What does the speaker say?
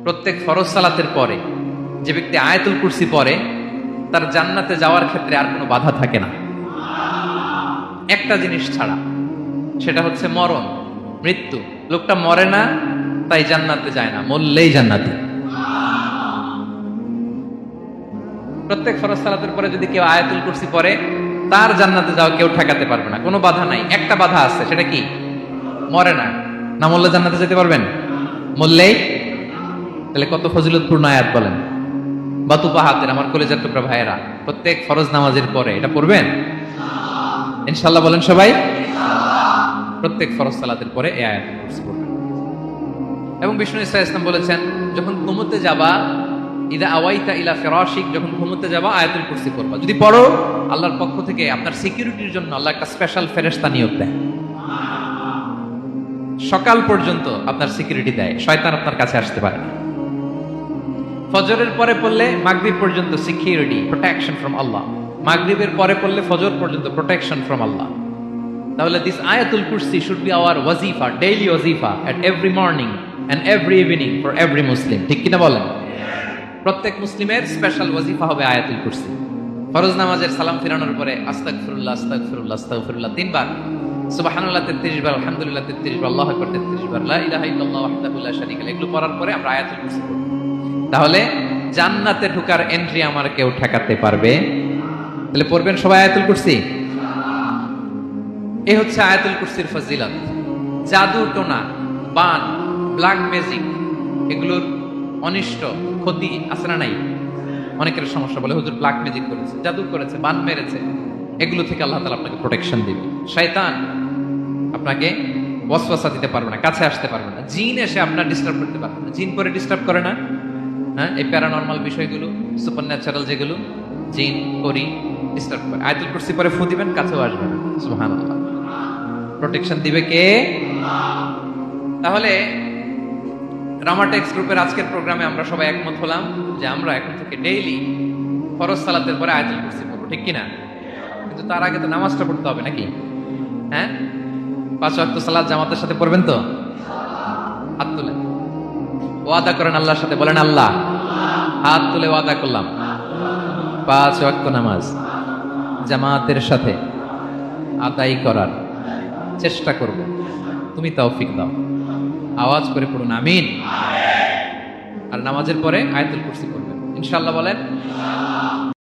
প্রত্যেক ফরজ সালাতের পরে যে ব্যক্তি আয়াতুল কুরসি পড়ে তার জান্নাতে যাওয়ার ক্ষেত্রে আর কোনো বাধা থাকে না, একটা জিনিস ছাড়া, সেটা হচ্ছে মরণ, মৃত্যু। লোকটা মরে না তাই জান্নাতে যায় না, মরলেই জান্নাতি। প্রত্যেক ফরজ সালাতের পরে যদি কেউ আয়াতুল কুরসি পড়ে তার জান্নাতে যাওয়া কেউ ঠেকাতে পারবে না, কোনো বাধা নাই। একটা বাধা আছে, সেটা কি? মরে না, না মরলে জান্নাতে যেতে পারবেন? মরলেই। তাহলে কত ফজিলতপূর্ণ আয়াত বলেন। বাতুপা হাতের আমার কলেজের টুকরা ভাইয়েরা, প্রত্যেক ফরজ নামাজের পরে এটা পড়বেন ইনশাআল্লাহ। বলেন সবাই, প্রত্যেক ফরজ সালাতের পরে এই আয়াতুল কুরসি পড়বেন। এবং বিষ্ণু ইসা ইসলাম বলেছেন, যখন ঘুমোতে যাবা, ইদা আওয়াইতা ইলা ফিরাশিক, যখন ঘুমোতে যাবা আয়াতুল কুরসি পড়বা। যদি পড়ো, আল্লাহর পক্ষ থেকে আপনার সিকিউরিটির জন্য আল্লাহ একটা স্পেশাল ফেরেশতা নিয়োগ দেয়। সকাল পর্যন্ত আপনার সিকিউরিটি দেয়, শয়তান আপনার কাছে আসতে পারে না। ফজরের পরে পড়লে মাগরিব পর্যন্ত সিকিউরিটি, প্রোটেকশন ফ্রম আল্লাহ। মাগরিবের পরে পড়লে ফজর পর্যন্ত প্রোটেকশন ফ্রম আল্লাহ। তাহলে দিস আয়াতুল কুরসি শুড বি আওয়ার ওয়াজিফা, ডেইলি ওয়াজিফা at every morning and every evening for every Muslim. ঠিক কিনা বলেন? প্রত্যেক মুসলিমের স্পেশাল ওয়াজিফা হবে আয়াতুল কুরসি। ফরজ নামাজের সালাম ফিরানোর পরে আস্তাগফিরুল্লাহ আস্তাগফিরুল্লাহ আস্তাগফিরুল্লাহ 3 বার, সুবহানাল্লাহ 33 বার, আলহামদুলিল্লাহ 33 বার, আল্লাহু আকবার 33 বার, লা ইলাহা ইল্লাল্লাহ ওয়াহদাহু লা শারীকা লাহু, এগুলো পড়ার পরে আমরা আয়াতুল কুরসি পড়ব। তাহলে জান্নাতে ঢোকার এন্ট্রি আমার কেউ ঠেকাতে পারবে? তাহলে পড়বেন সবাই আয়াতুল কুরসি। এই হচ্ছে আয়াতুল কুরসির ফজিলত। জাদু টোনা, বান, ব্ল্যাক ম্যাজিক, এগুলোর অনিষ্ট ক্ষতি আছে না নাই? অনেকের সমস্যা, বলে হুজুর ব্ল্যাক ম্যাজিক করেছে, জাদু করেছে, বান মেরেছে, এগুলো থেকে আল্লাহ তাআলা আপনাকে প্রোটেকশন দিবে। শয়তান আপনাকে ওয়াসওয়াসা দিতে পারবে না, কাছে আসতে পারবে না। জিন এসে আপনার ডিস্টার্ব করতে পারবে না। জিন পরে ডিস্টার্ব করে না? হ্যাঁ, এই প্যারানরমাল বিষয়গুলো, সুপার ন্যাচারাল যেগুলো, জিন করি ডিস্টার্ব করে। আয়াতুল কুরসি পরে ফু দিবেন, কাছেও আসবে না। সুবহানাল্লাহ। প্রোটেকশন দিবে কে? তাহলে রামাটেক্স গ্রুপের আজকের প্রোগ্রামে আমরা সবাই একমত হলাম যে আমরা এখন থেকে ডেইলি ফরজ সালাতের পরে আয়াতুল কুরসি পড়বো, ঠিক কিনা? কিন্তু তার আগে তো নামাজটা পড়তে হবে নাকি? হ্যাঁ, 5 ওয়াক্ত সালাত জামাতের সাথে পড়বেন তো? হাত তুলে ওয়াদা করেন আল্লাহর সাথে, বলেন আল্লাহ, হাত তুলে ওয়াদা করলাম 5 ওয়াক্ত নামাজ জামাতের সাথে আদায় করার চেষ্টা করব, তুমি তৌফিক দাও। আওয়াজ করে পড়ুন আমিন। আর নামাজের পরে আয়াতুল কুরসি পড়বেন ইনশাআল্লাহ। বলেন